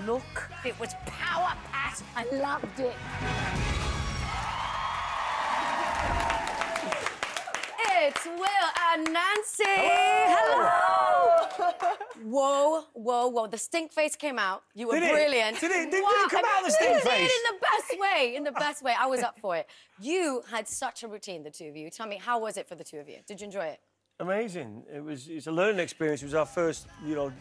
look. It was power packed. I loved it. It's Will and Nancy. Hello. Whoa, whoa, whoa. The stink face came out. You were brilliant. Did it come out, the stink face? It did in the best way. In the best way. I was up for it. You had such a routine, the two of you. Tell me, how was it for the two of you? Did you enjoy it? Amazing. It's a learning experience. It was our first,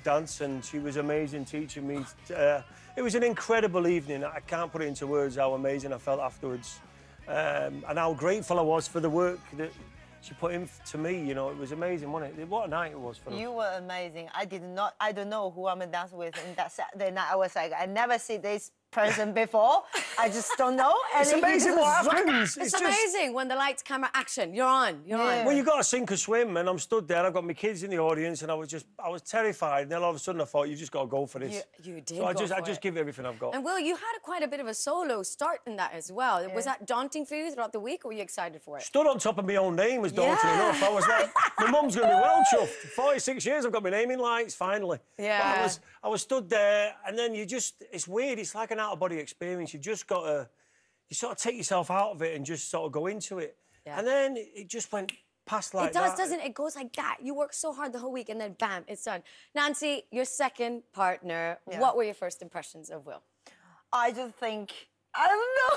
dance, and she was amazing teaching me. It was an incredible evening. I can't put it into words how amazing I felt afterwards, and how grateful I was for the work that she put into me. It was amazing, wasn't it? What a night it was for us. You were amazing. I don't know who I'm dancing with in that Saturday night. I was like, I never see this person before. I just don't know. And it's amazing what happens. It's amazing when the lights, camera, action. You're on. You're on. Well, you got to sink or swim, and I'm stood there. I've got my kids in the audience, and I was terrified. And then all of a sudden, I thought, you just got to go for this. You did. So I just give everything I've got. And Will, you had quite a bit of a solo start in that as well. Yeah. Was that daunting for you throughout the week, or were you excited for it? Stood on top of my own name was daunting enough. I was like, my mum's going to be well chuffed. 46 years, I've got my name in lights finally. Yeah. But I was stood there, and then it's weird. It's like an out-of-body experience. You've just got to, you sort of take yourself out of it and just sort of go into it. Yeah. And then it just went past like that. It does, doesn't it? It goes like that. You work so hard the whole week and then bam, it's done. Nancy, your second partner, what were your first impressions of Will? I just think, I don't know.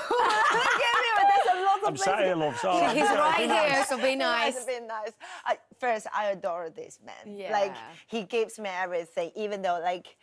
There's a lot of I'm sorry, love. Sorry. He's right here, so be nice. Be nice. First, I adore this man. Yeah. Like, he gives me everything, even though, like,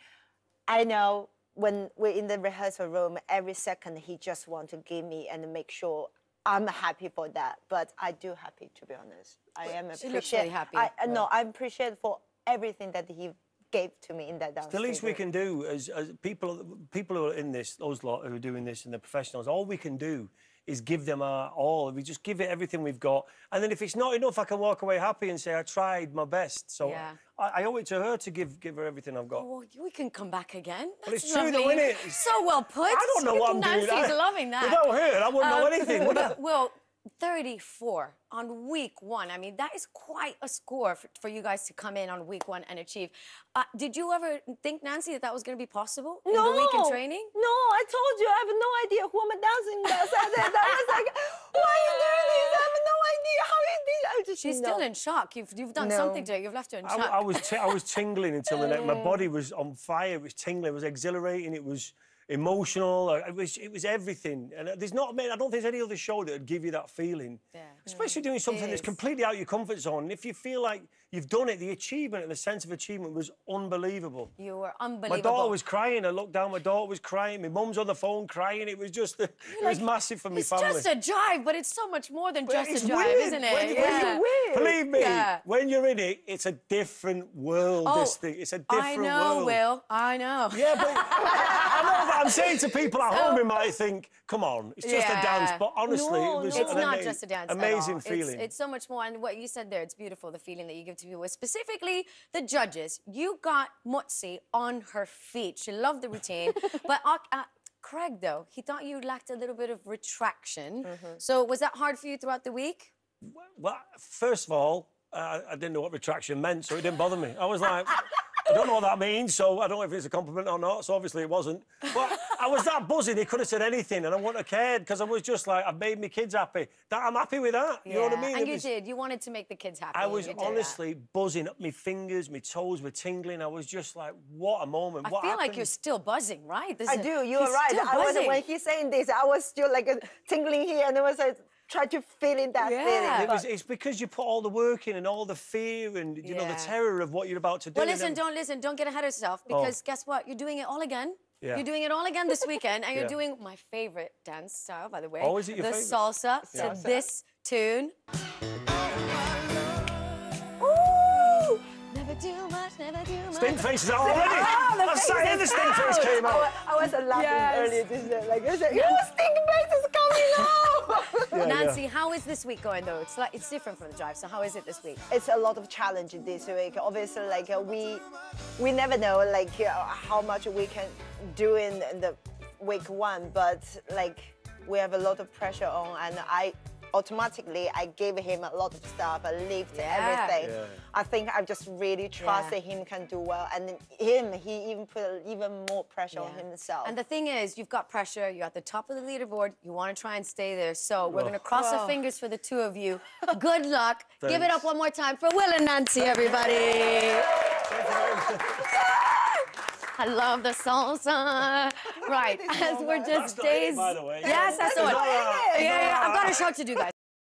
I know when we're in the rehearsal room, every second he just wants to give me and make sure I'm happy for that. But I do happy, to be honest. I am appreciative. Looks really happy. No, I'm appreciative for everything that he gave to me in that dance. The least we can do as people who are in this, those lot who are doing this and the professionals, all we can do is give them our all. We just give it everything we've got. And then if it's not enough, I can walk away happy and say, I tried my best. So I owe it to her to give her everything I've got. Oh, we can come back again. But it's true though, isn't it? So well put. I don't know what I'm doing. Nancy's loving that. Without her, I wouldn't know anything, would I? Well, 34 on week one. I mean, that is quite a score for you guys to come in on week one and achieve. Did you ever think, Nancy, that was going to be possible in the week in training? No, I told you, I have no idea who I'm dancing with. I was like, why are you doing this? I have no idea how you did it. She's still in shock. You've done something to her. You've left her in shock. I was tingling until the next. My body was on fire. It was tingling. It was exhilarating. It was emotional. It was everything. And I don't think there's any other show that would give you that feeling. Yeah. Especially doing something that's completely out of your comfort zone. And if you feel like you've done it, the achievement and the sense of achievement was unbelievable. You were unbelievable. My daughter was crying. I looked down, my daughter was crying. My mum's on the phone crying. It was just, it was massive for my family. It's just a jive, but it's so much more than just a jive, isn't it? Believe me, when you're in it, it's a different world, this thing. It's a different world. I know, Will. I know. Yeah, but I know that I'm saying to people at home who might think, come on, it's just a dance. But honestly, it was it's not just a dance amazing feeling. It's so much more. And what you said there, it's beautiful, the feeling that you give to people. Specifically, the judges. You got Mutsi on her feet. She loved the routine. But Craig, though, he thought you lacked a little bit of retraction. So was that hard for you throughout the week? Well, first of all, I didn't know what retraction meant, so it didn't bother me. I was like, I don't know what that means, so I don't know if it's a compliment or not, so obviously it wasn't. But I was that buzzing, he could have said anything, and I wouldn't have cared, because I was just like, I've made my kids happy. I'm happy with that, you know what I mean? And you did, you wanted to make the kids happy. I was honestly buzzing. My fingers, my toes were tingling. I was just like, what a moment, what I feel happened? like you're still buzzing, right? I do, you're right. When he's saying this, I was still like tingling here, and it was like, try to feel in that feeling. It's because you put all the work in and all the fear and, you know, the terror of what you're about to do. Well, listen, don't get ahead of yourself, because guess what? You're doing it all again. Yeah. You're doing it all again this weekend, and you're doing my favourite dance style, by the way. Oh, is it your favourite? The salsa to this tune. Ooh! Never too much, never too much. Stink faces out already. I saw the stink face came out. I was laughing earlier this day. Like, I said, your stink face is coming out. Nancy, how is this week going, though? It's different from the drive, so how is it this week? It's a lot of challenge this week. Obviously, like, we never know, like, how much we can do in the week one, but, like, we have a lot of pressure on, and automatically I gave him a lot of stuff, a lift, Yeah. everything. Yeah. I think I just really trusted him can do well, and he even put even more pressure on himself. And the thing is, you've got pressure. You're at the top of the leaderboard. You want to try and stay there. So we're going to cross our fingers for the two of you. Good luck. Give it up one more time for Will and Nancy, everybody. I love the salsa. Right, as we're just That's not it, days. by the way. Yes, that's the one. Yeah, I've got a show to do, guys.